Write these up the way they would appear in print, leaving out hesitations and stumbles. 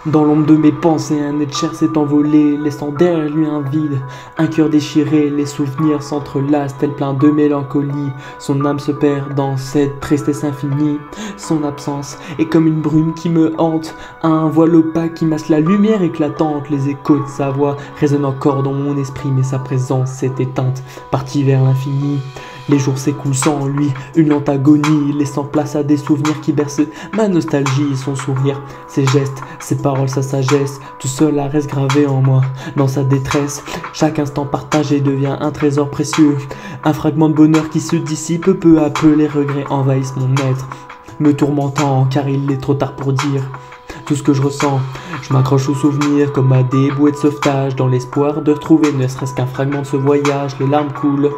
Dans l'ombre de mes pensées, un être cher s'est envolé, laissant derrière lui un vide, un cœur déchiré, les souvenirs s'entrelacent, tel plein de mélancolie. Son âme se perd dans cette tristesse infinie. Son absence est comme une brume qui me hante, un voile opaque qui masse la lumière éclatante. Les échos de sa voix résonnent encore dans mon esprit, mais sa présence s'est éteinte, partie vers l'infini. Les jours s'écoulent sans lui, une lente agonie, laissant place à des souvenirs qui bercent ma nostalgie. Son sourire, ses gestes, ses paroles, sa sagesse, tout cela reste gravé en moi. Dans sa détresse, chaque instant partagé devient un trésor précieux, un fragment de bonheur qui se dissipe peu à peu. Les regrets envahissent mon être, me tourmentant car il est trop tard pour dire tout ce que je ressens. Je m'accroche aux souvenirs comme à des bouées de sauvetage, dans l'espoir de retrouver ne serait-ce qu'un fragment de ce voyage. Les larmes coulent,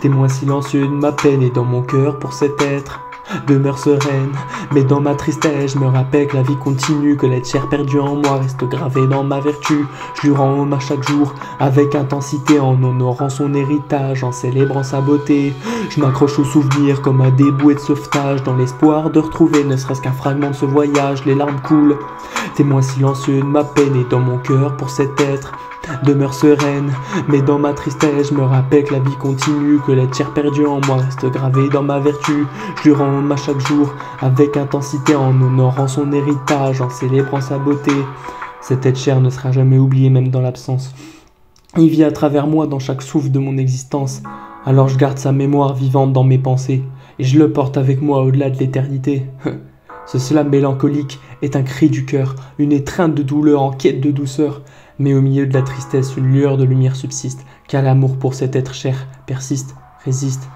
témoin silencieux de ma peine, et dans mon cœur pour cet être demeure sereine. Mais dans ma tristesse, je me rappelle que la vie continue, que l'être cher perdu en moi reste gravé dans ma vertu. Je lui rends hommage chaque jour avec intensité, en honorant son héritage, en célébrant sa beauté. Je m'accroche aux souvenirs comme à des bouées de sauvetage, dans l'espoir de retrouver ne serait-ce qu'un fragment de ce voyage. Les larmes coulent, témoin silencieux de ma peine, et dans mon cœur pour cet être demeure sereine. Mais dans ma tristesse, je me rappelle que la vie continue, que l'être cher perdu en moi reste gravé dans ma vertu. Je lui rends hommage chaque jour avec intensité, en honorant son héritage, en célébrant sa beauté. Cet être cher ne sera jamais oublié, même dans l'absence. Il vit à travers moi dans chaque souffle de mon existence. Alors je garde sa mémoire vivante dans mes pensées, et je le porte avec moi au-delà de l'éternité. Ce slam mélancolique est un cri du cœur, une étreinte de douleur en quête de douceur. Mais au milieu de la tristesse, une lueur de lumière subsiste, car l'amour pour cet être cher persiste, résiste.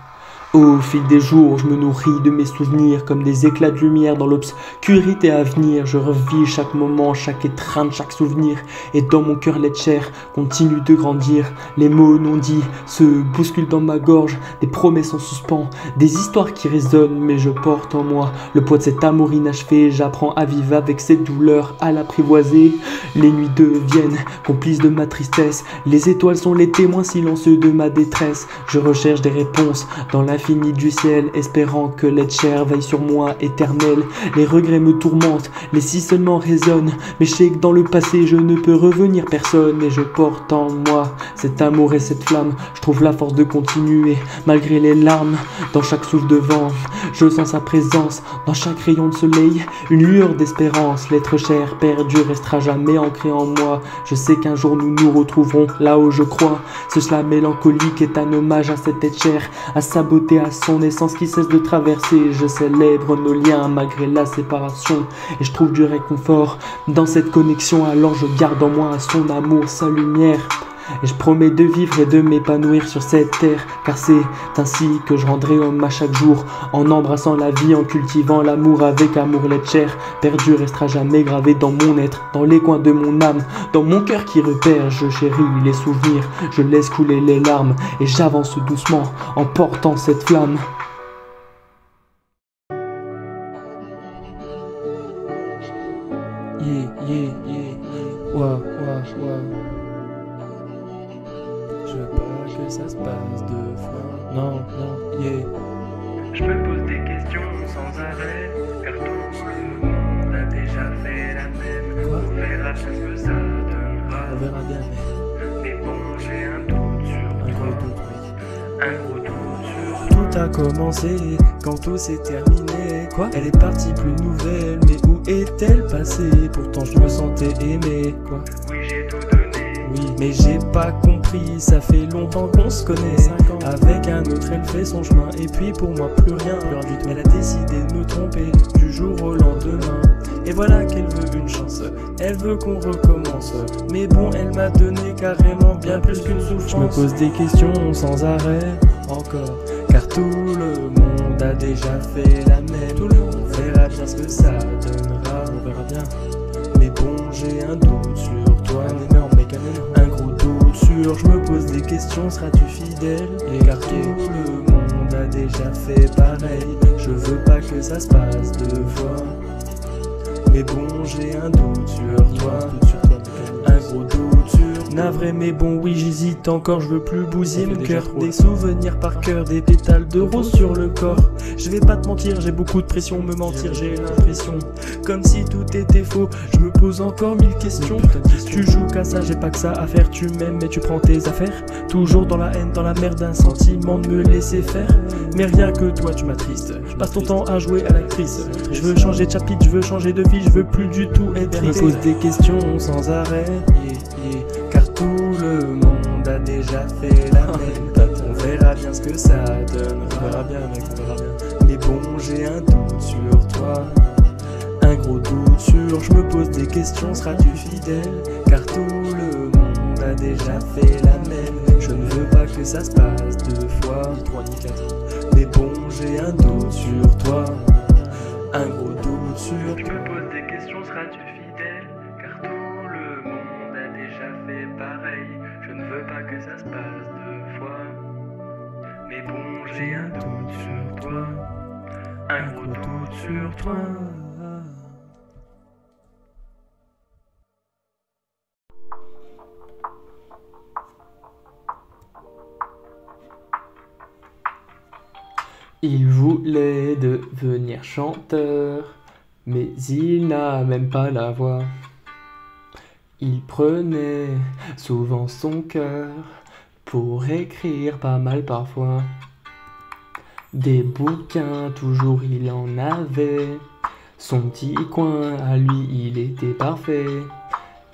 Au fil des jours, je me nourris de mes souvenirs comme des éclats de lumière dans l'obscurité à venir. Je revis chaque moment, chaque étreinte, chaque souvenir, et dans mon cœur l'être cher continue de grandir. Les mots non dits se bousculent dans ma gorge, des promesses en suspens, des histoires qui résonnent, mais je porte en moi le poids de cet amour inachevé. J'apprends à vivre avec cette douleur, à l'apprivoiser. Les nuits deviennent complices de ma tristesse, les étoiles sont les témoins silencieux de ma détresse. Je recherche des réponses dans l'infini du ciel, espérant que l'être cher veille sur moi éternel. Les regrets me tourmentent, les si seulement résonnent, mais je sais que dans le passé je ne peux revenir personne. Et je porte en moi cet amour et cette flamme, je trouve la force de continuer malgré les larmes. Dans chaque souffle de vent, je sens sa présence, dans chaque rayon de soleil, une lueur d'espérance. L'être cher perdu restera jamais ancré en moi. Je sais qu'un jour nous nous retrouverons là où je crois. Ce slam mélancolique est un hommage à cet être cher, à sa beauté, à son essence qui cesse de traverser. Je célèbre nos liens malgré la séparation, et je trouve du réconfort dans cette connexion. Alors je garde en moi son amour, sa lumière, et je promets de vivre et de m'épanouir sur cette terre, car c'est ainsi que je rendrai hommage chaque jour, en embrassant la vie, en cultivant l'amour avec amour. L'être cher perdu restera jamais gravé dans mon être, dans les coins de mon âme, dans mon cœur qui repère. Je chéris les souvenirs, je laisse couler les larmes, et j'avance doucement en portant cette flamme. Ouah. Je veux pas que ça se passe deux fois. Non, yeah. Je me pose des questions sans arrêt, car tout le monde a déjà fait la même. Quoi? On verra bien ce que ça donnera. On verra bien, Mais bon, j'ai un doute sur mais un toi. gros doute, mec. Un gros doute sur Tout a commencé quand tout s'est terminé. Quoi? Elle est partie plus nouvelle, mais où est-elle passée? Pourtant je me sentais aimé. Quoi? oui, j'ai tout donné. Oui, mais j'ai pas compris, ça fait longtemps qu'on se connaît. 5 ans. Avec un autre, elle fait son chemin, et puis pour moi, plus rien du tout. Elle a décidé de nous tromper du jour au lendemain. Et voilà qu'elle veut une chance, elle veut qu'on recommence. Mais bon, elle m'a donné carrément bien plus qu'une souffrance. Je me pose des questions sans arrêt, encore, car tout le monde a déjà fait la même. Tout le monde verra bien ce que ça donnera, on verra bien. Mais bon, j'ai un doute sur toi, un énorme mec, un gros doute sur. Je me pose des questions, seras-tu fidèle? Car tout le monde a déjà fait pareil. Je veux pas que ça se passe deux fois. Mais bon, j'ai un doute sur toi, un gros doute sur Navré mais bon oui j'hésite encore, je veux plus bousiller mon cœur. Des souvenirs par cœur, des pétales de rose sur le corps. Je vais pas te mentir, j'ai beaucoup de pression, me mentir j'ai l'impression comme si tout était faux. Je me pose encore 1000 questions. Tu joues qu'à ça, j'ai pas que ça à faire. Tu m'aimes mais tu prends tes affaires. Toujours dans la haine, dans la merde, un sentiment de me laisser faire. Mais rien que toi tu m'attristes. Je passe ton temps à jouer à l'actrice. Je veux changer de chapitre, je veux changer de vie, je veux plus du tout être triste. Je me pose des questions sans arrêt, car tout le monde a déjà fait la même. On verra bien ce que ça donne. On verra bien mec, on verra bien. Mais bon j'ai un doute sur toi, un gros doute sur. Je me pose des questions, seras-tu fidèle? Car tout le monde a déjà fait la même. Je ne veux pas que ça se passe deux fois, ni trois ni quatre. Mais bon j'ai un doute sur toi, un gros doute sur. Je me pose des questions, seras-tu fidèle? Car tout le monde a déjà fait pareil. Je ne veux pas que ça se passe deux fois. Mais bon, j'ai un doute sur toi, un gros doute sur toi. Il voulait devenir chanteur, mais il n'a même pas la voix. Il prenait souvent son cœur pour écrire pas mal parfois. Des bouquins, toujours il en avait. Son petit coin, à lui, il était parfait.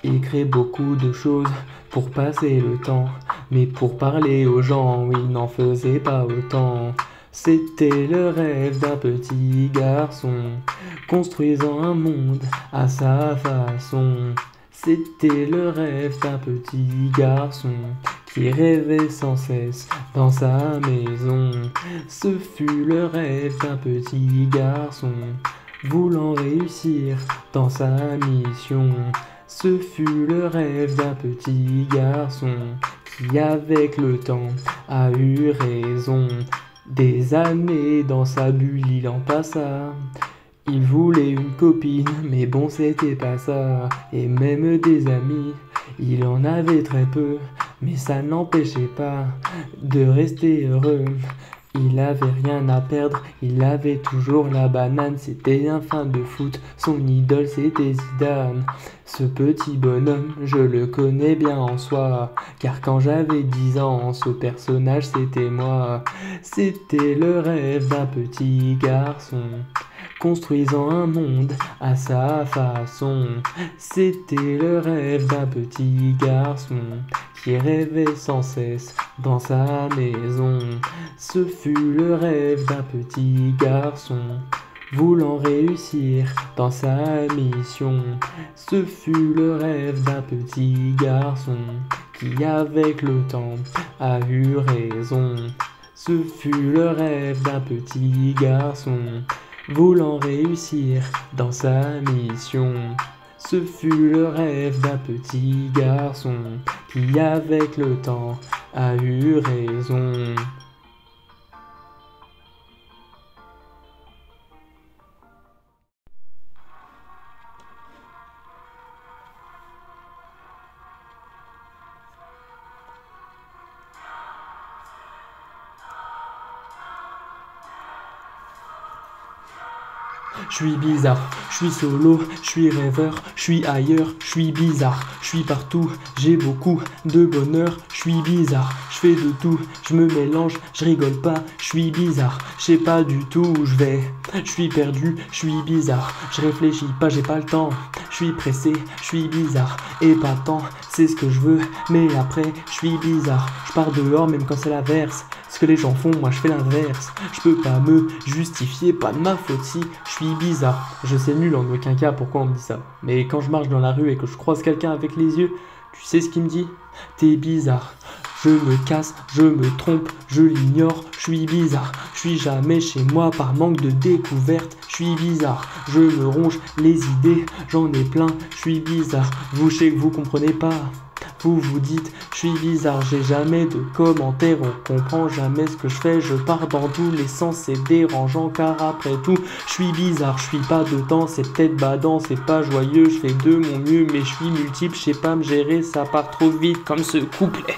Il crée beaucoup de choses pour passer le temps, mais pour parler aux gens, il n'en faisait pas autant. C'était le rêve d'un petit garçon, construisant un monde à sa façon. C'était le rêve d'un petit garçon qui rêvait sans cesse dans sa maison. Ce fut le rêve d'un petit garçon voulant réussir dans sa mission. Ce fut le rêve d'un petit garçon qui avec le temps a eu raison. Des années dans sa bulle il en passa. Il voulait une copine, mais bon c'était pas ça. Et même des amis, il en avait très peu. Mais ça n'empêchait pas de rester heureux. Il avait rien à perdre, il avait toujours la banane. C'était un fan de foot, son idole c'était Zidane. Ce petit bonhomme, je le connais bien en soi, car quand j'avais 10 ans, ce personnage c'était moi. C'était le rêve d'un petit garçon, construisant un monde à sa façon. C'était le rêve d'un petit garçon qui rêvait sans cesse dans sa maison. Ce fut le rêve d'un petit garçon voulant réussir dans sa mission. Ce fut le rêve d'un petit garçon qui avec le temps a eu raison. Ce fut le rêve d'un petit garçon voulant réussir dans sa mission. Ce fut le rêve d'un petit garçon qui avec le temps a eu raison. Je suis bizarre, je suis solo, je suis rêveur, je suis ailleurs, je suis bizarre, je suis partout, j'ai beaucoup de bonheur, je suis bizarre, je fais de tout, je me mélange, je rigole pas, je suis bizarre, je sais pas du tout où je vais, je suis perdu, je suis bizarre, je réfléchis pas, j'ai pas le temps, je suis pressé, je suis bizarre, épatant, c'est ce que je veux, mais après je suis bizarre, je pars dehors même quand c'est l'inverse. Ce que les gens font, moi je fais l'inverse. Je peux pas me justifier, pas de ma faute si je suis bizarre. Je sais nul en aucun cas pourquoi on me dit ça. Mais quand je marche dans la rue et que je croise quelqu'un avec les yeux, tu sais ce qu'il me dit? T'es bizarre. Je me casse, je me trompe, je l'ignore, je suis bizarre. Je suis jamais chez moi par manque de découverte, je suis bizarre. Je me ronge les idées, j'en ai plein, je suis bizarre. Vous, je sais que vous comprenez pas. Vous vous dites, je suis bizarre, j'ai jamais de commentaires, on comprend jamais ce que je fais, je pars dans tous les sens, c'est dérangeant car après tout, je suis bizarre, je suis pas dedans, c'est peut-être badant, c'est pas joyeux, je fais de mon mieux, mais je suis multiple, je sais pas me gérer, ça part trop vite comme ce couplet.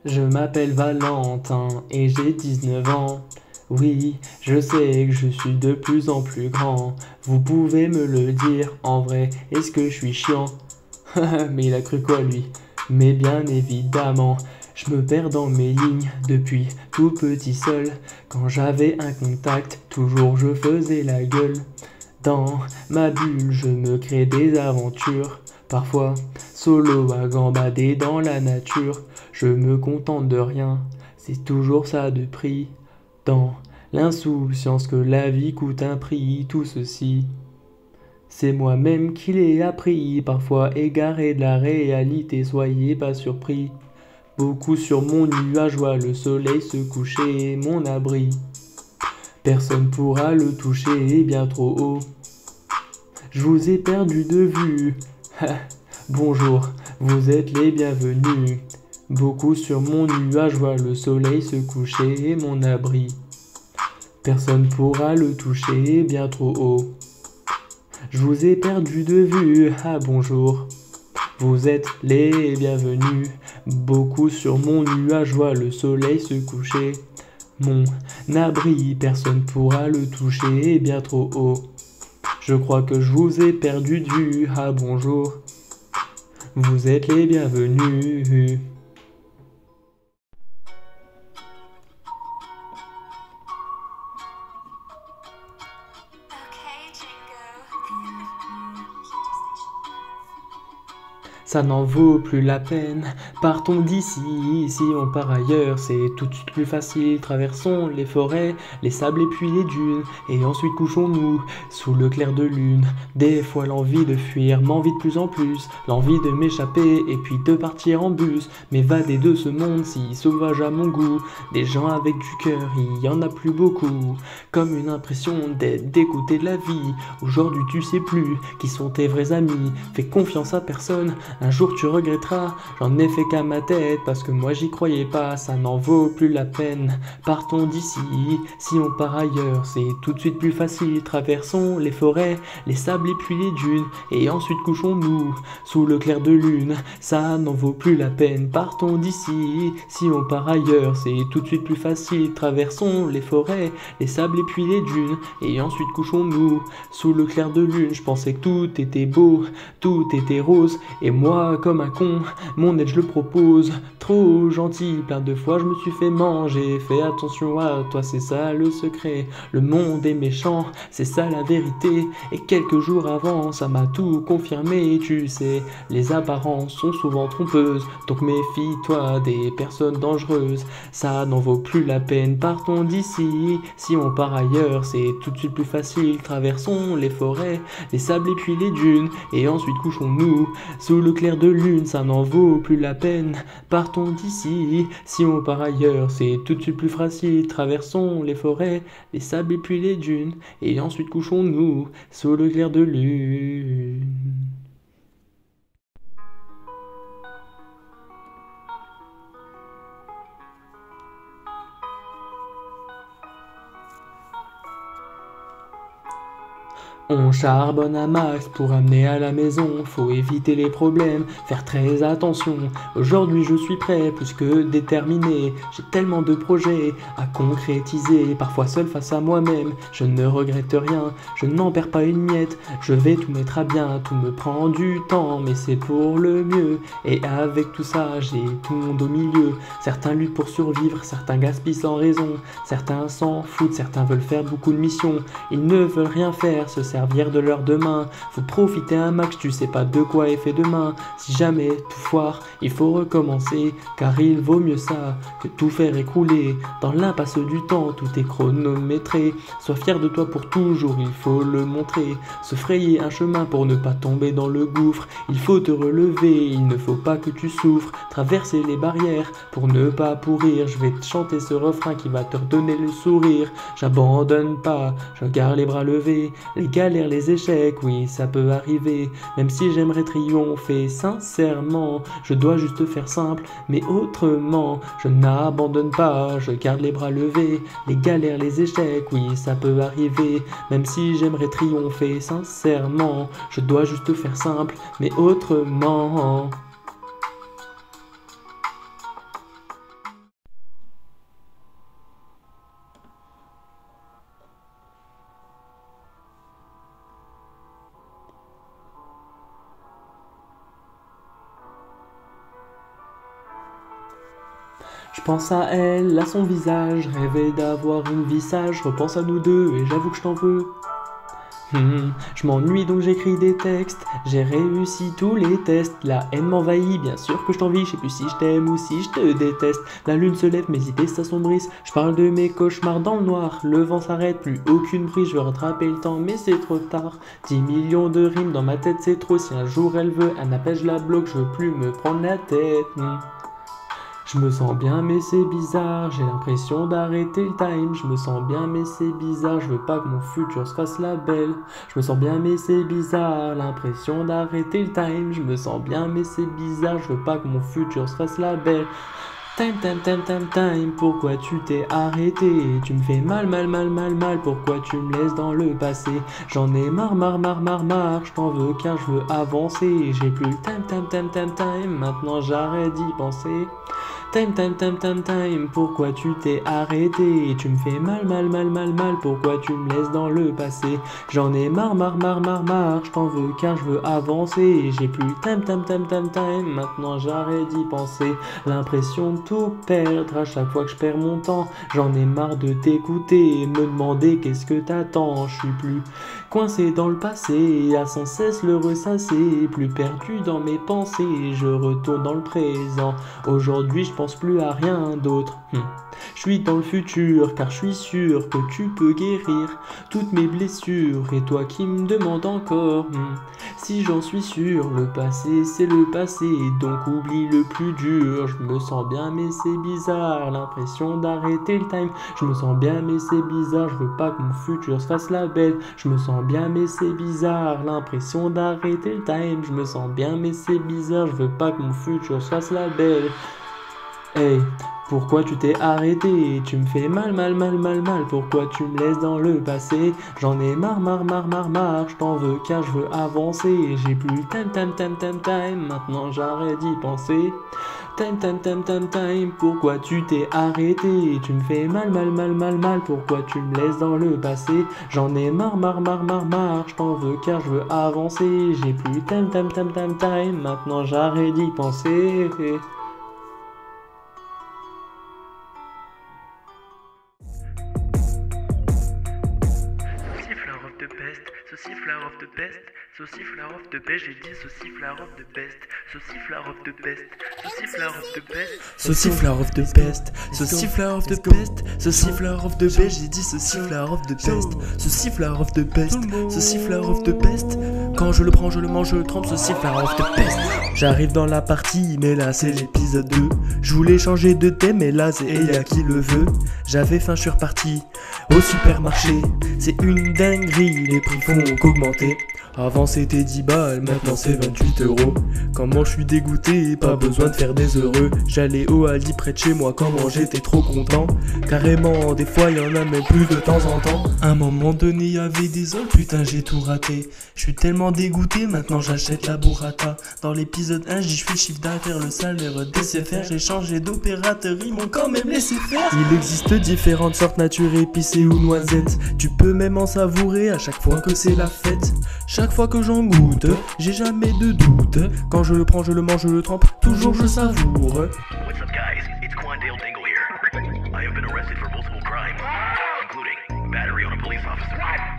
Je m'appelle Valentin et j'ai 19 ans. Oui, je sais que je suis de plus en plus grand. Vous pouvez me le dire, en vrai, est-ce que je suis chiant? Mais il a cru quoi lui? Mais bien évidemment, je me perds dans mes lignes depuis tout petit seul. Quand j'avais un contact, toujours je faisais la gueule. Dans ma bulle, je me crée des aventures. Parfois, solo à gambader dans la nature. Je me contente de rien, c'est toujours ça de prix. Dans l'insouciance que la vie coûte un prix, tout ceci, c'est moi-même qui l'ai appris. Parfois égaré de la réalité, soyez pas surpris. Beaucoup sur mon nuage voient le soleil se coucher, mon abri. Personne pourra le toucher, bien trop haut. Je vous ai perdu de vue. Bonjour, vous êtes les bienvenus. Beaucoup sur mon nuage voient le soleil se coucher, mon abri. Personne pourra le toucher, bien trop haut. Je vous ai perdu de vue. Bonjour, vous êtes les bienvenus. Beaucoup sur mon nuage voient le soleil se coucher, mon abri. Personne pourra le toucher, bien trop haut. Je crois que je vous ai perdu de vue. Bonjour, vous êtes les bienvenus. Ça n'en vaut plus la peine, partons d'ici, si on part ailleurs, c'est tout de suite plus facile, traversons les forêts, les sables et puis les dunes, et ensuite couchons-nous sous le clair de lune. Des fois l'envie de fuir m'envie de plus en plus, l'envie de m'échapper et puis de partir en bus, m'évader de ce monde si sauvage à mon goût. Des gens avec du cœur, il y en a plus beaucoup, comme une impression d'écouter de la vie. Aujourd'hui tu sais plus qui sont tes vrais amis, fais confiance à personne. Un jour tu regretteras, j'en ai fait qu'à ma tête, parce que moi j'y croyais pas, ça n'en vaut plus la peine. Partons d'ici, si on part ailleurs, c'est tout de suite plus facile. Traversons les forêts, les sables et puis les dunes, et ensuite couchons-nous sous le clair de lune. Ça n'en vaut plus la peine. Partons d'ici, si on part ailleurs, c'est tout de suite plus facile. Traversons les forêts, les sables et puis les dunes, et ensuite couchons-nous sous le clair de lune. Je pensais que tout était beau, tout était rose, et moi comme un con, mon aide je le propose. Trop gentil, plein de fois je me suis fait manger. Fais attention à toi, c'est ça le secret. Le monde est méchant, c'est ça la vérité. Et quelques jours avant, ça m'a tout confirmé. Tu sais, les apparences sont souvent trompeuses, donc méfie-toi des personnes dangereuses. Ça n'en vaut plus la peine, partons d'ici. Si on part ailleurs, c'est tout de suite plus facile. Traversons les forêts, les sables et puis les dunes, et ensuite couchons-nous sous le clair de lune. Ça n'en vaut plus la peine, partons d'ici. Si on part ailleurs, c'est tout de suite plus facile. Traversons les forêts, les sables et puis les dunes, et ensuite couchons-nous sous le clair de lune. On charbonne à max pour amener à la maison, faut éviter les problèmes, faire très attention. Aujourd'hui je suis prêt, plus que déterminé, j'ai tellement de projets à concrétiser. Parfois seul face à moi-même, je ne regrette rien, je n'en perds pas une miette. Je vais tout mettre à bien, tout me prend du temps, mais c'est pour le mieux. Et avec tout ça, j'ai tout le monde au milieu. Certains luttent pour survivre, certains gaspillent sans raison, certains s'en foutent, certains veulent faire beaucoup de missions. Ils ne veulent rien faire, se servent servir de leur demain. Faut profiter un max, tu sais pas de quoi est fait demain. Si jamais tout foire, il faut recommencer, car il vaut mieux ça que tout faire écrouler. Dans l'impasse du temps, tout est chronométré. Sois fier de toi pour toujours, il faut le montrer. Se frayer un chemin pour ne pas tomber dans le gouffre. Il faut te relever, il ne faut pas que tu souffres. Traverser les barrières pour ne pas pourrir. Je vais te chanter ce refrain qui va te redonner le sourire. J'abandonne pas, je garde les bras levés. Les galères, les échecs, oui ça peut arriver. Même si j'aimerais triompher sincèrement, je dois juste faire simple mais autrement. Je n'abandonne pas, je garde les bras levés. Les galères, les échecs, oui ça peut arriver. Même si j'aimerais triompher sincèrement, je dois juste faire simple mais autrement. Je pense à elle, à son visage, rêvais d'avoir une vie sage, je repense à nous deux et j'avoue que je t'en veux. Je m'ennuie donc j'écris des textes, j'ai réussi tous les tests, la haine m'envahit, bien sûr que je t'envie, je sais plus si je t'aime ou si je te déteste. La lune se lève, mes idées s'assombrissent, je parle de mes cauchemars dans le noir, le vent s'arrête, plus aucune brise, je veux rattraper le temps mais c'est trop tard. 10 millions de rimes dans ma tête c'est trop, si un jour elle veut un appel je la bloque, je veux plus me prendre la tête. Je me sens bien mais c'est bizarre, j'ai l'impression d'arrêter le time. Je me sens bien mais c'est bizarre, je veux pas que mon futur se fasse la belle. Je me sens bien mais c'est bizarre, l'impression d'arrêter le time. Je me sens bien mais c'est bizarre, je veux pas que mon futur se fasse la belle. Time, pourquoi tu t'es arrêté? Tu me fais mal, pourquoi tu me laisses dans le passé? J'en ai marre, je t'en veux car je veux avancer. J'ai plus le time, maintenant j'arrête d'y penser. Time, pourquoi tu t'es arrêté? Tu me fais mal, pourquoi tu me laisses dans le passé? J'en ai marre, je t'en veux car je veux avancer. J'ai plus time, maintenant j'arrête d'y penser. L'impression de tout perdre à chaque fois que je perds mon temps. J'en ai marre de t'écouter, me demander qu'est-ce que t'attends. Je suis plus coincé dans le passé, à sans cesse le ressasser. Plus perdu dans mes pensées, je retourne dans le présent. Aujourd'hui je pense plus à rien d'autre. Je suis dans le futur car je suis sûr que tu peux guérir toutes mes blessures. Et toi qui me demandes encore si j'en suis sûr, le passé c'est le passé, donc oublie le plus dur. Je me sens bien mais c'est bizarre, l'impression d'arrêter le time. Je me sens bien mais c'est bizarre, je veux pas que mon futur se fasse la belle. Je me sens bien mais c'est bizarre, l'impression d'arrêter le time. Je me sens bien mais c'est bizarre, je veux pas que mon futur se fasse la belle. Hey, pourquoi tu t'es arrêté? Tu me fais mal, pourquoi tu me laisses dans le passé? J'en ai marre, je t'en veux car je veux avancer. J'ai plus time, maintenant j'arrête d'y penser. Time, pourquoi tu t'es arrêté? Tu me fais mal, pourquoi tu me laisses dans le passé? J'en ai marre, je t'en veux car je veux avancer. J'ai plus time, maintenant j'arrête d'y penser. Flower of the best, saucy flower of the best, j'ai dit saucy flower of the best, saucy flower of the best, saucy flower of the best, saucy flower of the best, saucy flower of the best, saucy flower of the best, j'ai dit saucy flower of the best, saucy flower of the best, saucy flower of the best. Quand je le prends, je le mange, je le trempe, saucy flower of the best. J'arrive dans la partie, mais là c'est l'épisode 2. Je voulais changer de thème, mais là c'est Eya qui le veut. J'avais faim, je suis reparti au supermarché. C'est une dinguerie, les prix font qu'augmenter. Avant c'était 10 balles, maintenant c'est 28 €. Comment je suis dégoûté, pas besoin de faire des heureux. J'allais au Aldi près de chez moi, comment j'étais trop content. Carrément, des fois y'en a même plus de temps en temps. À un moment donné y'avait des hommes, putain j'ai tout raté. Je suis tellement dégoûté, maintenant j'achète la burrata. Dans l'épisode 1 j'y suis chiffre d'affaires, le salaire DCFR. J'ai changé d'opérateur, ils m'ont quand même laissé faire. Il existe différentes sortes, nature, épicée ou noisette. Tu peux même en savourer à chaque fois que c'est la fête. Chaque fois que j'en goûte, j'ai jamais de doute. Quand je le prends, je le mange, je le trempe, toujours je savoure. What's up guys, it's Quandale Dingle here. I have been arrested for multiple crimes, including battery on a police officer,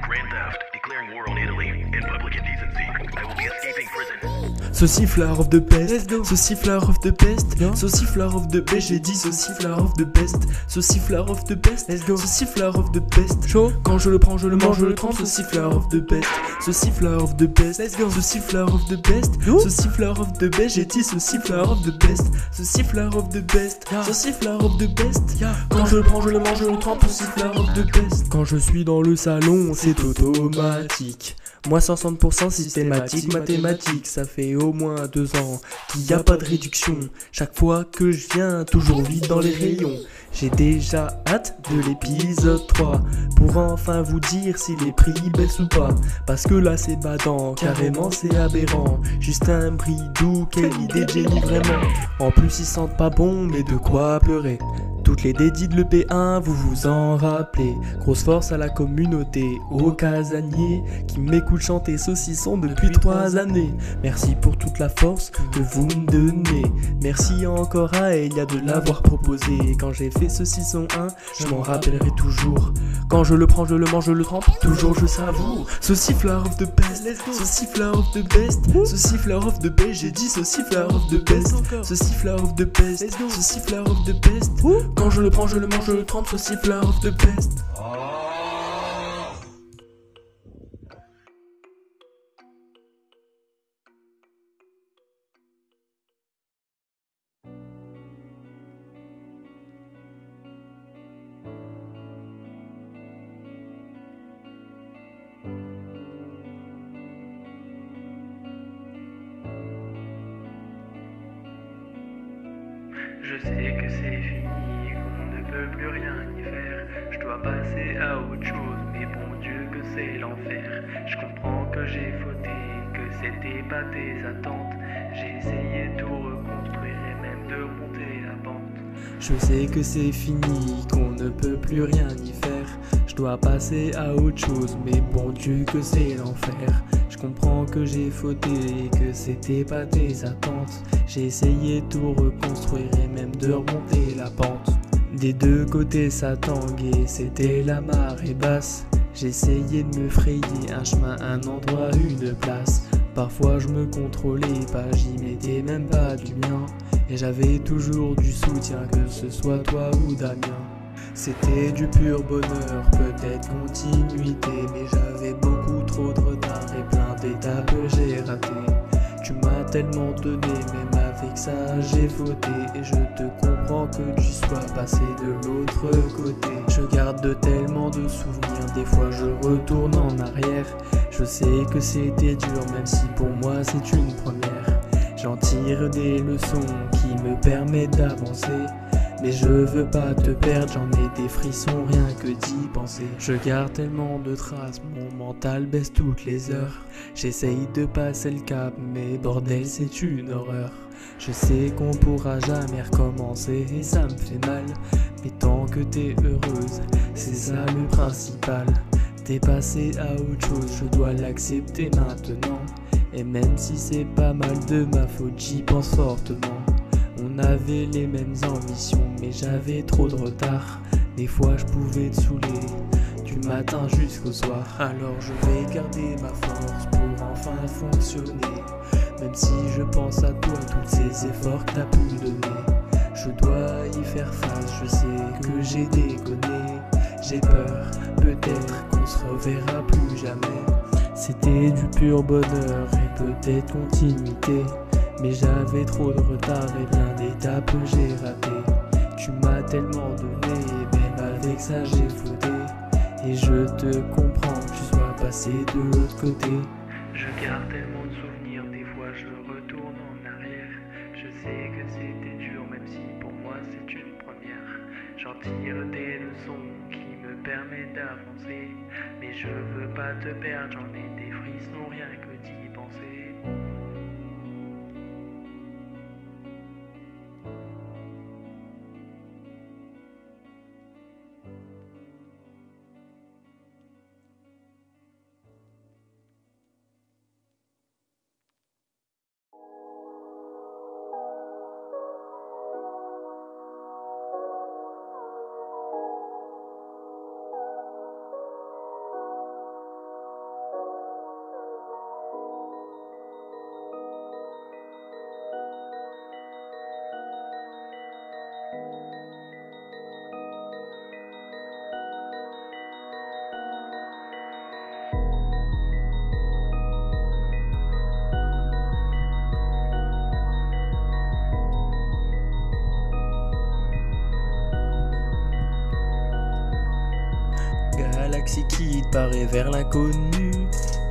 grand theft, declaring declaring war on Italy in public indecency. I will be escaping prison. So siffler of the best, so siffler of the best, so siffler of the best, j'ai dit so siffler of the best, so siffler of the best, so siffler of the best, chaud, quand je le prends, je le mange, je le trempe, so siffler of the best, so siffler of the best, so siffler of the best, so siffler of the best, j'ai dit so siffler of the best, so siffler of the best, so siffler of the best, quand je le prends, je le mange, je le trempe, so siffler of the best, quand je suis dans le salon, c'est automatique. Moi 160% systématique, mathématique, ça fait au moins 2 ans qu'il n'y a pas de réduction. Chaque fois que je viens, toujours vite dans les rayons. J'ai déjà hâte de l'épisode 3 pour enfin vous dire si les prix baissent ou pas. Parce que là c'est badant, carrément c'est aberrant. Juste un bridou, quelle idée de génie vraiment. En plus ils sentent pas bon, mais de quoi pleurer. Toutes les dédits de l'EP1, vous vous en rappelez. Grosse force à la communauté, au casanier, qui m'écoute chanter saucisson depuis 3 années. Merci pour toute la force que vous me donnez. Merci encore à Elia de l'avoir proposé. Quand j'ai fait saucisson 1, je m'en rappellerai toujours. Quand je le prends, je le mange, je le trempe, toujours je savoure. So siffler of the best, so siffler of the best, so siffler of the best, j'ai dit so siffler of the best, so siffler of the best, so siffler of the best. Quand je le prends, je le mange, je le trempe, so siffler of the best. Je sais que c'est fini, qu'on ne peut plus rien y faire. Je dois passer à autre chose, mais bon Dieu que c'est l'enfer. Je comprends que j'ai fauté, que c'était pas tes attentes. J'ai essayé de tout reconstruire et même de remonter la pente. Je sais que c'est fini, qu'on ne peut plus rien y faire. Je dois passer à autre chose, mais bon Dieu que c'est l'enfer. Je comprends que j'ai fauté et que c'était pas tes attentes. J'ai essayé de tout reconstruire et même de remonter la pente. Des deux côtés ça tanguait, c'était la marée basse. J'essayais de me frayer un chemin, un endroit, une place. Parfois je me contrôlais pas, j'y mettais même pas du mien. Et j'avais toujours du soutien, que ce soit toi ou Damien. C'était du pur bonheur, peut-être continuité, mais j'avais beaucoup trop de retard et plein d'étapes j'ai raté. Tu m'as tellement donné, même avec ça j'ai fauté. Et je te comprends que tu sois passé de l'autre côté. Je garde tellement de souvenirs, des fois je retourne en arrière. Je sais que c'était dur, même si pour moi c'est une première. J'en tire des leçons qui me permettent d'avancer. Mais je veux pas te perdre, j'en ai des frissons rien que d'y penser. Je garde tellement de traces, mon mental baisse toutes les heures. J'essaye de passer le cap, mais bordel c'est une horreur. Je sais qu'on pourra jamais recommencer et ça me fait mal. Mais tant que t'es heureuse, c'est ça le principal. T'es passé à autre chose, je dois l'accepter maintenant. Et même si c'est pas mal de ma faute, j'y pense fortement. On avait les mêmes ambitions, mais j'avais trop de retard. Des fois je pouvais te saouler, du matin jusqu'au soir. Alors je vais garder ma force pour enfin fonctionner. Même si je pense à toi, tous ces efforts que t'as pu me donner. Je dois y faire face, je sais que j'ai déconné. J'ai peur, peut-être qu'on se reverra plus jamais. C'était du pur bonheur et peut-être continuité. Mais j'avais trop de retard et plein d'étapes j'ai raté. Tu m'as tellement donné et même avec ça j'ai fauté. Et je te comprends que tu sois passé de l'autre côté. Je garde tellement de souvenirs, des fois je retourne en arrière. Je sais que c'était dur, même si pour moi c'est une première. J'en tire des leçons qui me permettent d'avancer. Mais je veux pas te perdre, j'en ai des frissons rien que d'y penser. taxi qui paraît vers l'inconnu.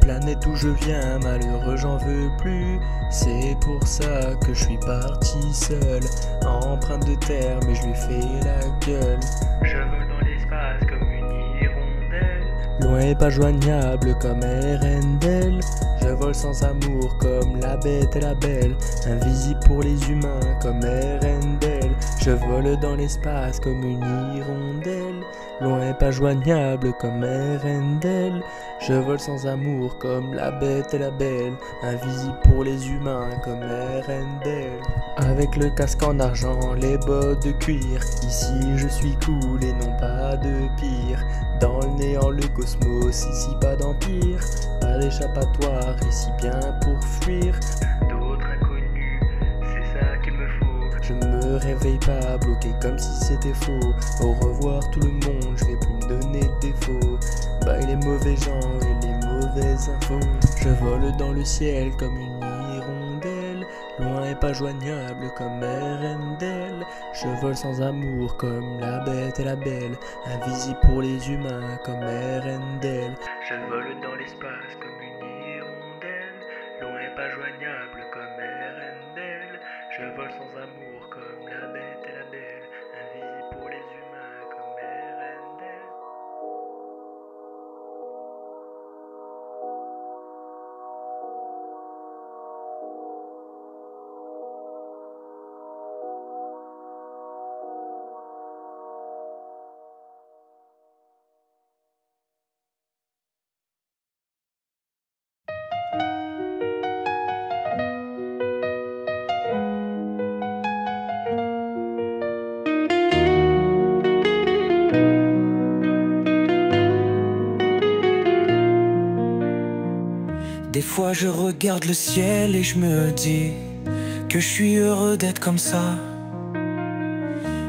Planète d'où je viens, malheureux j'en veux plus. C'est pour ça que je suis parti seul, empreinte de terre mais je lui fais la gueule. Je vole dans l'espace comme une hirondelle. Loin et pas joignable comme Erendel. Je vole sans amour comme la bête et la belle. Invisible pour les humains comme Erendel. Je vole dans l'espace comme une hirondelle. Loin et pas joignable comme Erendel. Je vole sans amour comme la bête et la belle. Invisible pour les humains comme Erendel. Avec le casque en argent, les bottes de cuir. Ici je suis cool et non pas de pire. Dans le néant le cosmos, ici pas d'empire. Pas d'échappatoire, ici bien pour fuir. D'autres inconnus, c'est ça qu'il me faut. Je me réveille pas bloqué comme si c'était faux. Au revoir tout le monde, je vais plus me donner de défauts. Bye les mauvais gens et les mauvaises infos. Je vole dans le ciel comme une hirondelle. Loin et pas joignable comme Erendel. Je vole sans amour comme la bête et la belle. Invisible pour les humains comme Erendel. Je vole dans l'espace comme une hirondelle. Loin et pas joignable comme Erendel. Je vole sans amour comme la bête et la belle. Invisible pour les humains comme Erendel. Des fois je regarde le ciel et je me dis que je suis heureux d'être comme ça.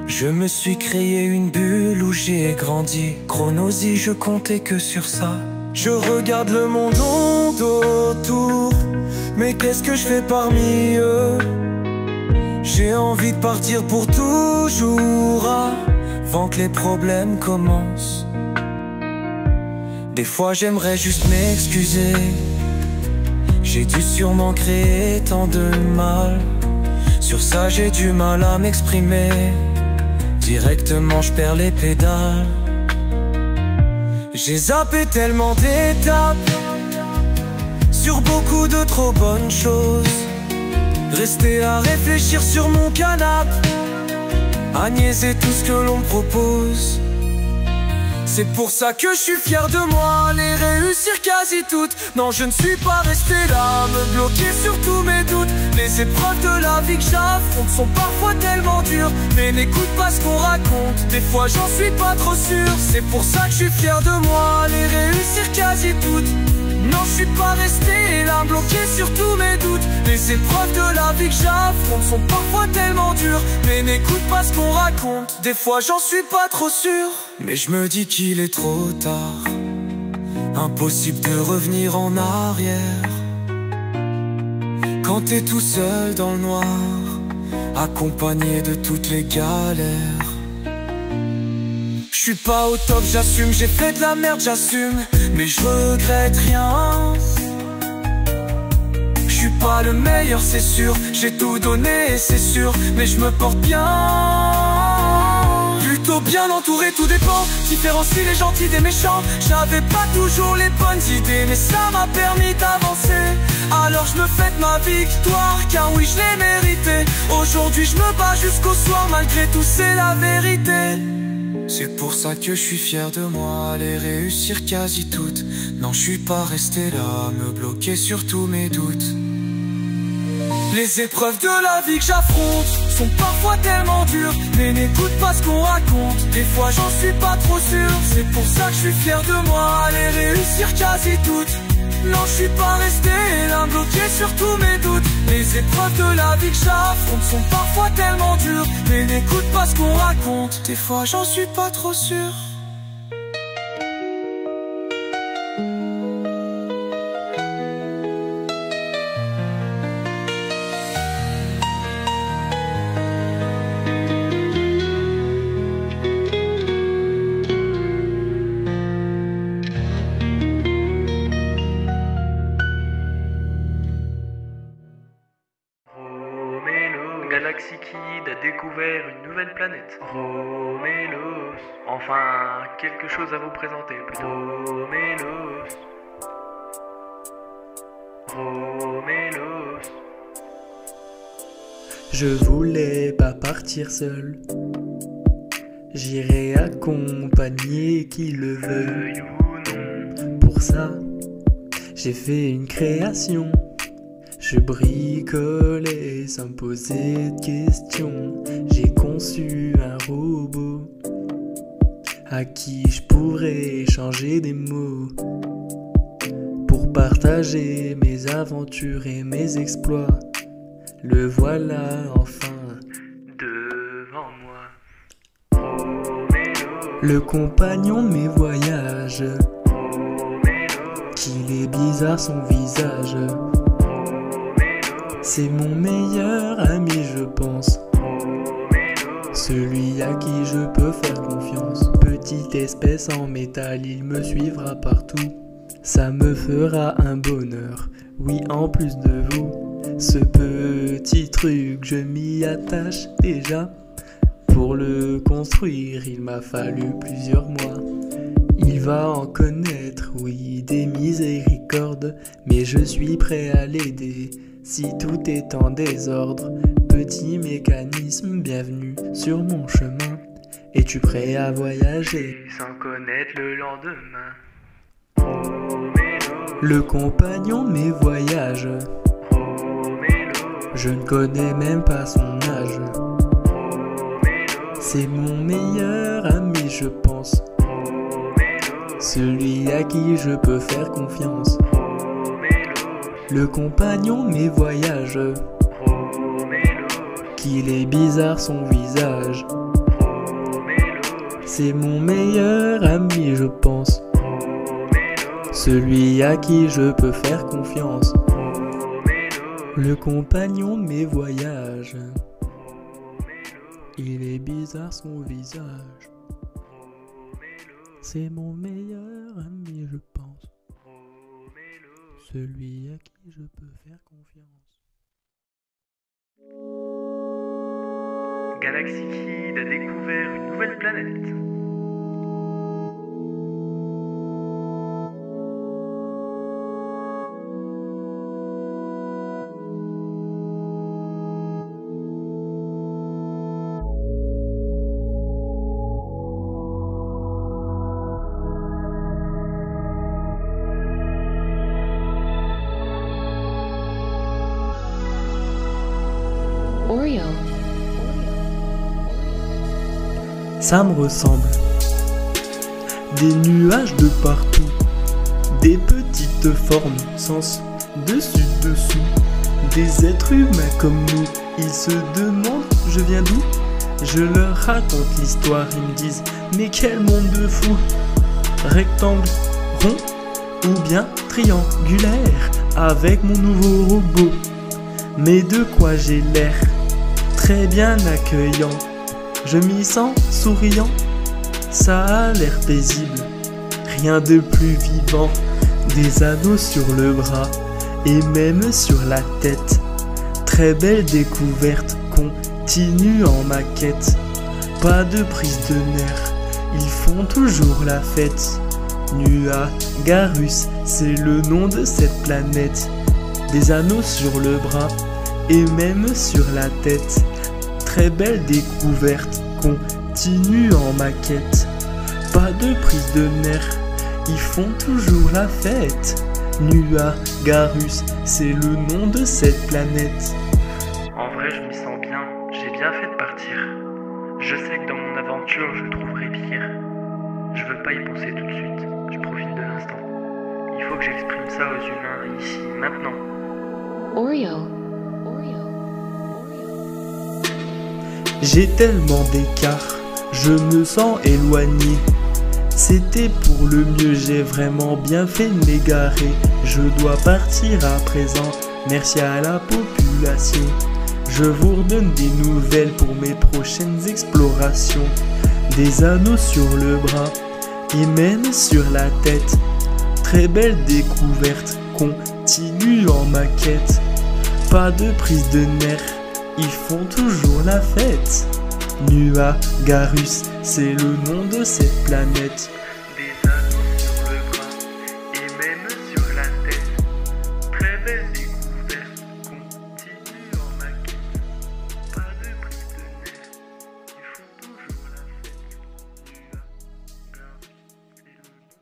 Je me suis créé une bulle où j'ai grandi. Chronosie, je comptais que sur ça. Je regarde le monde autour, mais qu'est-ce que je fais parmi eux? J'ai envie de partir pour toujours avant que les problèmes commencent. Des fois j'aimerais juste m'excuser. J'ai dû sûrement créer tant de mal. Sur ça j'ai du mal à m'exprimer. Directement je perds les pédales. J'ai zappé tellement d'étapes sur beaucoup de trop bonnes choses. Rester à réfléchir sur mon canapé, à niaiser tout ce que l'on me propose. C'est pour ça que je suis fier de moi, les réussir quasi toutes. Non, je ne suis pas resté là, me bloquer sur tous mes doutes. Les épreuves de la vie que j'affronte sont parfois tellement dures. Mais n'écoute pas ce qu'on raconte, des fois j'en suis pas trop sûr. C'est pour ça que je suis fier de moi, les réussir quasi toutes. Non, je suis pas resté là, bloqué sur tous mes doutes. Les épreuves de la vie que j'affronte sont parfois tellement dures. Mais n'écoute pas ce qu'on raconte, des fois j'en suis pas trop sûr. Mais je me dis qu'il est trop tard, impossible de revenir en arrière. Quand t'es tout seul dans le noir, accompagné de toutes les galères. Je suis pas au top, j'assume, j'ai fait de la merde, j'assume. Mais je regrette rien. Je suis pas le meilleur, c'est sûr. J'ai tout donné, c'est sûr. Mais je me porte bien. Plutôt bien entouré, tout dépend. Différencie les gentils des méchants. J'avais pas toujours les bonnes idées, mais ça m'a permis d'avancer. Alors je me fête ma victoire, car oui je l'ai mérité. Aujourd'hui je me bats jusqu'au soir, malgré tout c'est la vérité. C'est pour ça que je suis fier de moi, les réussir quasi toutes. Non, je suis pas resté là, me bloquer sur tous mes doutes. Les épreuves de la vie que j'affronte sont parfois tellement dures. Mais n'écoute pas ce qu'on raconte, des fois j'en suis pas trop sûr. C'est pour ça que je suis fier de moi, les réussir quasi toutes. Non, je suis pas resté là, bloqué sur tous mes doutes. Les épreuves de la vie que j'affronte sont parfois tellement dures. Mais n'écoute pas ce qu'on raconte, des fois j'en suis pas trop sûr. découvert une nouvelle planète. Romélos. Enfin, quelque chose à vous présenter plutôt. Romélos. Romélos. Je voulais pas partir seul. J'irai accompagner qui le veuille ou non. Pour ça, j'ai fait une création. Je bricolais sans me poser de questions. J'ai conçu un robot à qui je pourrais échanger des mots pour partager mes aventures et mes exploits. Le voilà enfin devant moi. Romélos. le compagnon de mes voyages. Romélos. Qu'il est bizarre son visage. C'est mon meilleur ami, je pense. Celui à qui je peux faire confiance. Petite espèce en métal, il me suivra partout. Ça me fera un bonheur. Oui, en plus de vous, ce petit truc, je m'y attache déjà. Pour le construire, il m'a fallu plusieurs mois. Il va en connaître, oui, des miséricordes, mais je suis prêt à l'aider si tout est en désordre. Petit mécanisme, bienvenue sur mon chemin. Es-tu prêt à voyager Sans connaître le lendemain. Romélos. Le compagnon de mes voyages. Romélos. Je ne connais même pas son âge. Romélos. C'est mon meilleur ami, je pense. Romélos. Celui à qui je peux faire confiance. Romélos. Le compagnon de mes voyages. Romélos. Qu'il est bizarre son visage. Romélos. C'est mon meilleur ami, je pense. Romélos. Celui à qui je peux faire confiance. Romélos. Le compagnon de mes voyages. Romélos. Il est bizarre son visage. Romélos. C'est mon meilleur ami, je pense. Romélos. Celui à qui je peux faire confiance. Galaxy Kid a découvert une nouvelle planète. Oreo. Ça me ressemble. Des nuages de partout. Des petites formes sens dessus dessous. Des êtres humains comme nous. Ils se demandent je viens d'où. Je leur raconte l'histoire. Ils me disent mais quel monde de fou. Rectangle, rond ou bien triangulaire. Avec mon nouveau robot. Mais de quoi j'ai l'air? Très bien accueillant. Je m'y sens souriant. Ça a l'air paisible. Rien de plus vivant. Des anneaux sur le bras et même sur la tête. Très belle découverte. Continue en maquette. Pas de prise de nerfs. Ils font toujours la fête. Nuagarus, c'est le nom de cette planète. Des anneaux sur le bras et même sur la tête. Très belle découverte, continue en maquette. Pas de prise de nerfs, ils font toujours la fête. Nuagarus, c'est le nom de cette planète. En vrai, je m'y sens bien. J'ai bien fait de partir. Je sais que dans mon aventure, je trouverai pire. Je veux pas y penser tout de suite. Je profite de l'instant. Il faut que j'exprime ça aux humains, ici, maintenant. Oreo. J'ai tellement d'écart, je me sens éloigné. C'était pour le mieux, j'ai vraiment bien fait de m'égarer. Je dois partir à présent, merci à la population. Je vous redonne des nouvelles pour mes prochaines explorations. Des anneaux sur le bras et même sur la tête. Très belle découverte, continue en maquette. Pas de prise de nerfs, ils font toujours la fête. Nuagarus, c'est le nom de cette planète. Des anneaux sur le bras et même sur la tête. Très belle découverte, continue en maquette. Pas de prise de nez, ils font toujours la fête. Nuagarus, c'est le nom de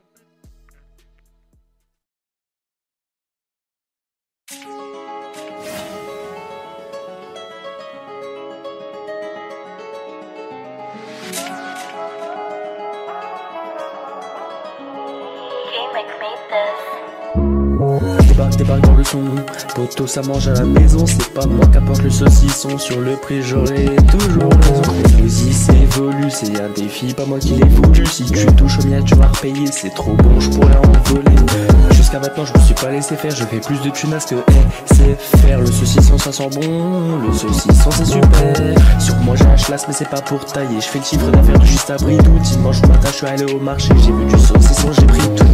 Débarque dans le son, poto ça mange à la maison. C'est pas moi qui apporte le saucisson. Sur le prix j'aurai toujours raison. Les musiques évoluent, c'est un défi, pas moi qui l'ai voulu. Si tu touches au mien tu vas repayer, c'est trop bon, je pourrais en voler. Jusqu'à maintenant je me suis pas laissé faire, je fais plus de tunas que c'est faire. Le saucisson ça sent bon, le saucisson c'est super. Sur moi j'ai un chlasse mais c'est pas pour tailler. Je fais le chiffre d'affaires de juste à Bridou. Dimanche matin je suis allé au marché, j'ai vu du saucisson, j'ai pris tout.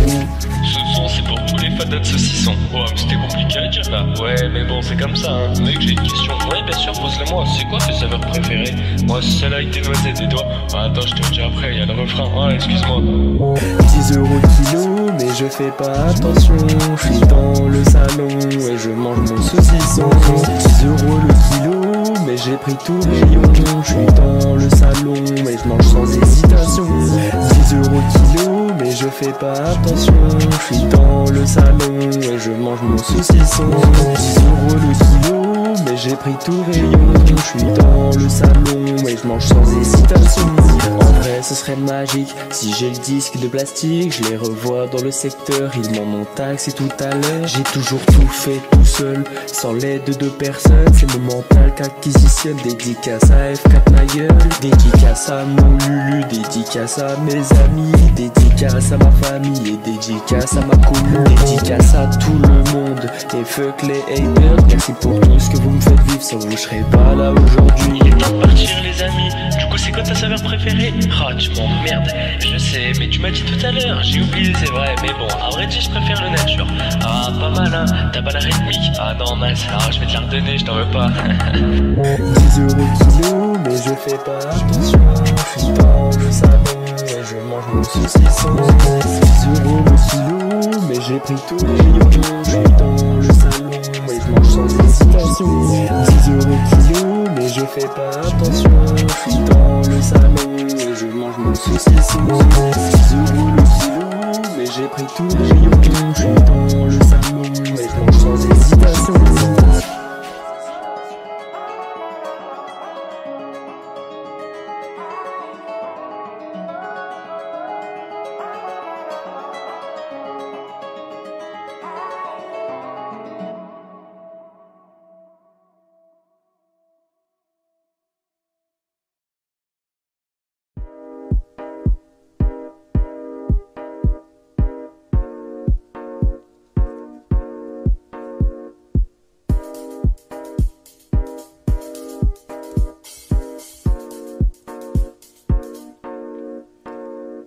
Ce son c'est pour tous les fadas de saucisson. Oh mais c'était compliqué à dire là. Ouais mais bon c'est comme ça hein. Mec j'ai une question. Ouais bien sûr pose-le moi. C'est quoi tes saveurs préférées? Moi c'est celle avec des noisettes et toi. Ah, attends je te le dis après, y'a le refrain. Ah excuse-moi. 10 € le kilo mais je fais pas attention. Je suis dans le salon et je mange mon saucisson. 10 € le kilo mais j'ai pris tout rayon. Je suis dans le salon et je mange sans hésitation. 10 € le kilo mais je fais pas attention. Je suis dans le salon et je mange mon saucisson. 10 € le kilo mais j'ai pris tout rayon. Je suis dans le salon et je mange sans hésitation. En vrai ce serait magique si j'ai le disque de plastique. Je les revois dans le secteur, ils m'en ont taxé tout à l'heure. J'ai toujours tout fait tout seul, sans l'aide de 2 personnes. C'est mon mental qu'acquisitionne. Dédicace à F4 ma gueule, dédicace à mon Lulu, dédicace à mes amis, dédicace à ma famille et dédicace à ma commune. Dédicace à tout le monde et fuck les haters. Merci pour tout ce que vous me faites vivre, sans vous je serais pas là aujourd'hui. Il est temps de partir les amis. Du coup c'est quoi ta saveur préférée? Ah tu m'emmerdes. Je sais mais tu m'as dit tout à l'heure. J'ai oublié c'est vrai mais bon à vrai dire je préfère le nature. Ah pas mal hein. T'as pas la rythmique. Ah non nice. Alors je vais te la redonner, je t'en veux pas. 10 € kilo mais je fais pas attention. Je suis dans le salon et je mange mon saucisson. 10 € le kilo mais j'ai pris tout rayon. Je suis dans le salon et je mange sans hésitation. 10 € kilo mais je fais pas attention. Je suis dans le salon et je mange mon saucisson. 10 € le kilo mais j'ai pris tout rayon. Je suis dans le salon et je mange sans hésitation.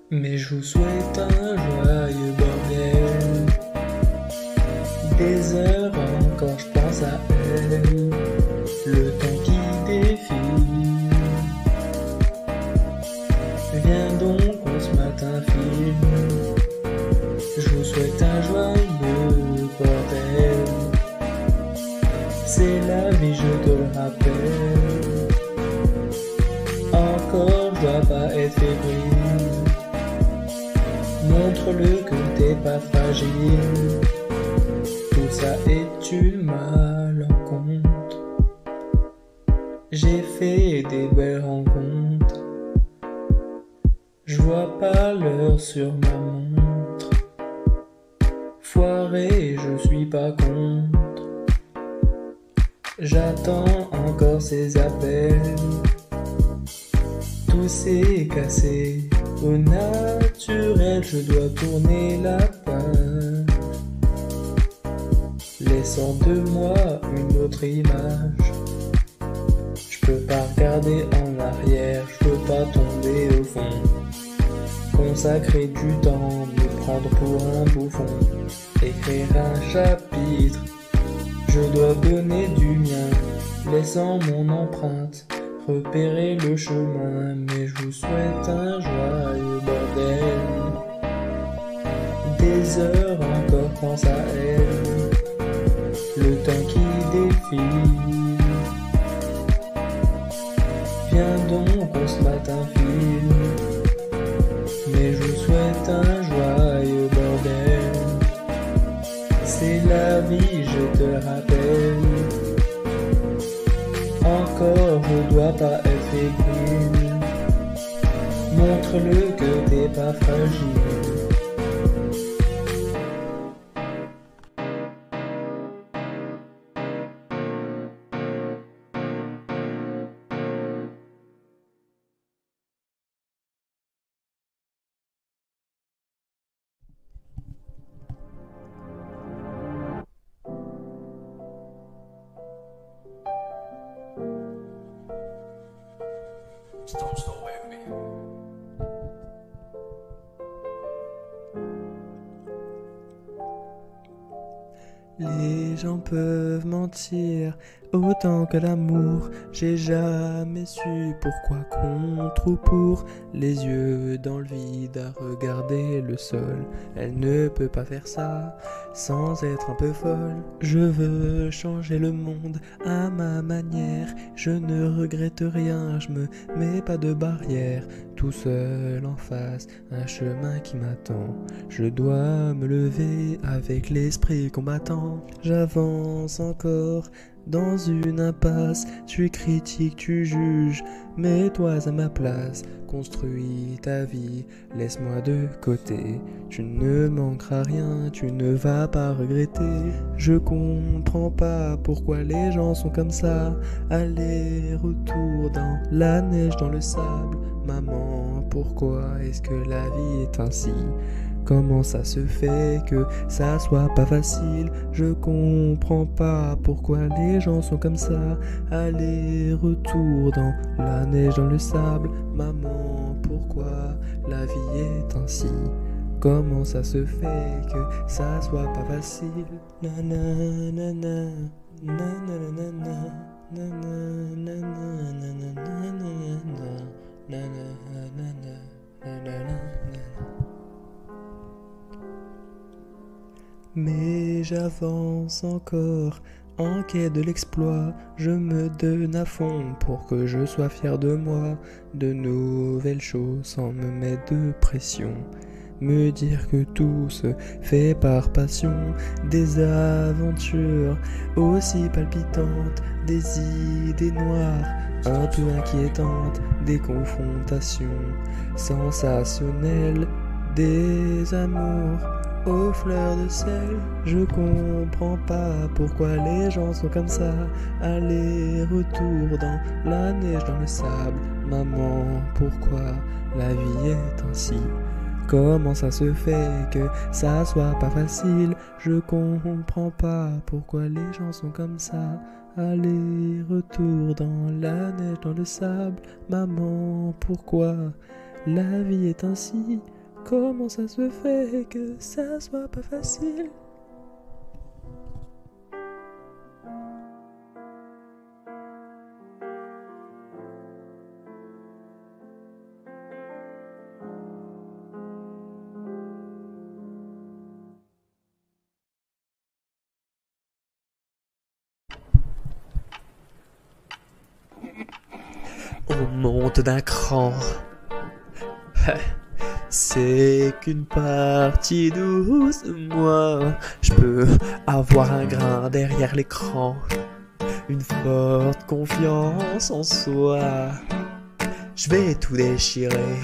Mais je vous souhaite un joyeux bordel. Des heures encore je pense à elle. Le temps qui défile. Viens donc on se mate un film. Je vous souhaite un joyeux bordel. C'est la vie je te le rappelle. Encore je dois pas être fébrile. Montre-le que t'es pas fragile. Tout ça est une malencontre. J'ai fait des belles rencontres. Je vois pas l'heure sur ma montre. Foiré, je suis pas contre. J'attends encore ces appels. Tout s'est cassé. Au naturel, je dois tourner la page, laissant de moi une autre image. Je peux pas regarder en arrière, je peux pas tomber au fond. Consacrer du temps, me prendre pour un bouffon. Écrire un chapitre, je dois donner du mien, laissant mon empreinte. repérer le chemin, mais je vous souhaite un joyeux bordel. Des heures encore pense à elle, le temps qui défile. Viens donc on se mate un film, mais je vous souhaite un joyeux bordel. C'est la vie, je te le rappelle. Encore, je dois pas être fébrile. Montre-le que t'es pas fragile. Don't stay away from me. Les gens peuvent mentir autant que l'amour. J'ai jamais su pourquoi contre ou pour. Les yeux dans le vide à regarder le sol. Elle ne peut pas faire ça sans être un peu folle. Je veux changer le monde à ma manière. Je ne regrette rien, je me mets pas de barrière. Tout seul en face, un chemin qui m'attend. Je dois me lever avec l'esprit combattant. J'avance encore dans une impasse. Tu critiques, tu juges, mets-toi à ma place. Construis ta vie, laisse-moi de côté. Tu ne manqueras rien, tu ne vas pas regretter. Je comprends pas pourquoi les gens sont comme ça. Aller-retour dans la neige, dans le sable. Maman, pourquoi est-ce que la vie est ainsi? Comment ça se fait que ça soit pas facile? Je comprends pas pourquoi les gens sont comme ça. Aller-retour dans la neige, dans le sable. Maman, pourquoi la vie est ainsi? Comment ça se fait que ça soit pas facile? Nanana, nanana, nanana, mais j'avance encore en quête de l'exploit. Je me donne à fond pour que je sois fier de moi. De nouvelles choses sans me mettre de pression. Me dire que tout se fait par passion. Des aventures aussi palpitantes, des idées noires un peu inquiétantes, des confrontations sensationnelles, des amours aux fleurs de sel. Je comprends pas pourquoi les gens sont comme ça. Aller-retour dans la neige, dans le sable. Maman, pourquoi la vie est ainsi? Comment ça se fait que ça soit pas facile? Je comprends pas pourquoi les gens sont comme ça. Aller-retour dans la neige, dans le sable. Maman, pourquoi la vie est ainsi? Comment ça se fait que ça soit pas facile? On monte d'un cran. C'est qu'une partie douce de moi. Je peux avoir un grain derrière l'écran, une forte confiance en soi. Je vais tout déchirer,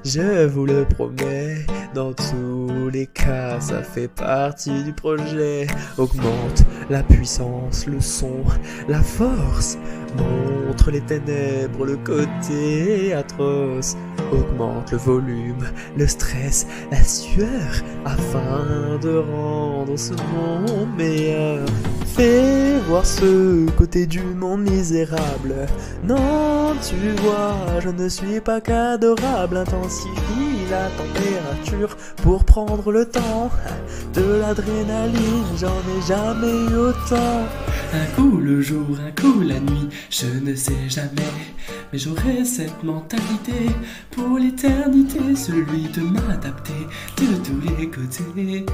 je vous le promets. Dans tous les cas, ça fait partie du projet. Augmente la puissance, le son, la force. Montre les ténèbres, le côté atroce. Augmente le volume, le stress, la sueur, afin de rendre ce monde meilleur. Fais voir ce côté du monde misérable. Non, tu vois, je ne suis pas qu'adorable. Intensifie la température pour prendre le temps. De l'adrénaline, j'en ai jamais eu autant. Un coup le jour, un coup la nuit, je ne sais jamais. Mais j'aurai cette mentalité pour l'éternité, celui de m'adapter de tous les côtés.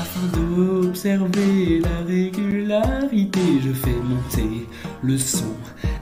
Afin d'observer la régularité, je fais monter le son,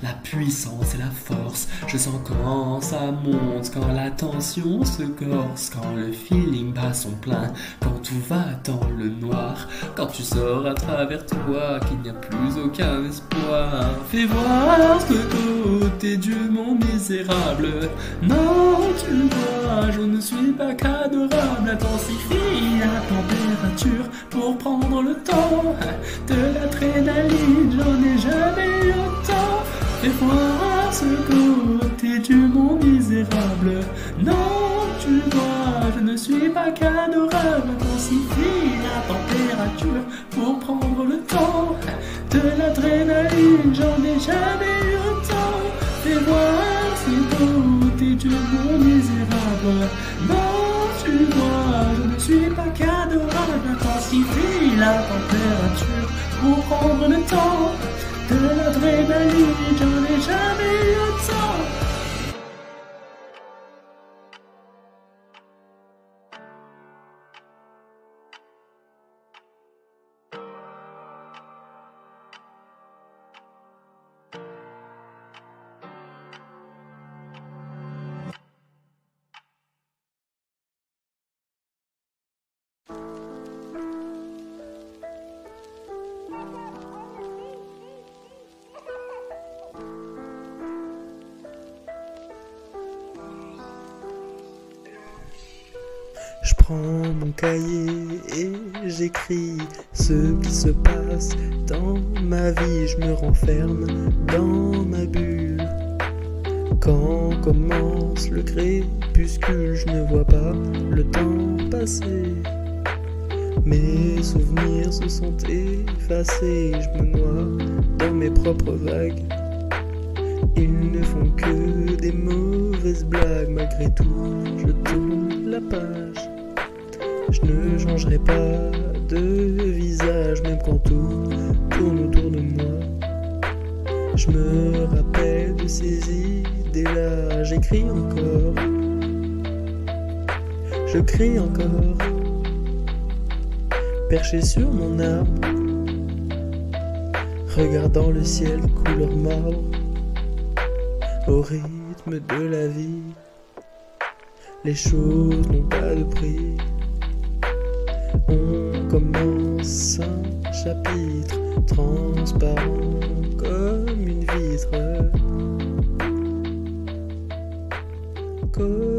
la puissance et la force. Je sens quand ça monte, quand la tension se corse, quand le feeling bat son plein, quand tout va dans le noir, quand tu sors à travers toi, qu'il n'y a plus aucun espoir. Fais voir ce côté du monde misérable. Non, tu vois, je ne suis pas qu'adorable. Intensifie la température pour prendre le temps. De l'adrénaline, j'en ai jamais eu autant. Fais voir ce côté du monde misérable. Non, tu vois, je ne suis pas qu'adorable. Intensifie la température pour prendre le temps. De l'adrénaline, j'en ai jamais eu autant. Fais voir ce côté du monde misérable. Non, tu vois, je ne suis pas qu'adorable. Intensifie la température pour prendre le temps. De l'adrénaline, j'en ai jamais eu autant. Je prends mon cahier et j'écris ce qui se passe dans ma vie. Je me renferme dans ma bulle. Quand commence le crépuscule, je ne vois pas le temps passer. Mes souvenirs se sont effacés, je me noie dans mes propres vagues. Ils ne font que des mauvaises blagues. Malgré tout, je tourne la page. Je ne changerai pas de visage, même quand tout tourne autour de moi. Je me rappelle de ces idées-là. J'écris encore, je crie encore, perché sur mon arbre, regardant le ciel couleur marbre. Au rythme de la vie, les choses n'ont pas de prix. On commence un chapitre transparent comme une vitre. Comme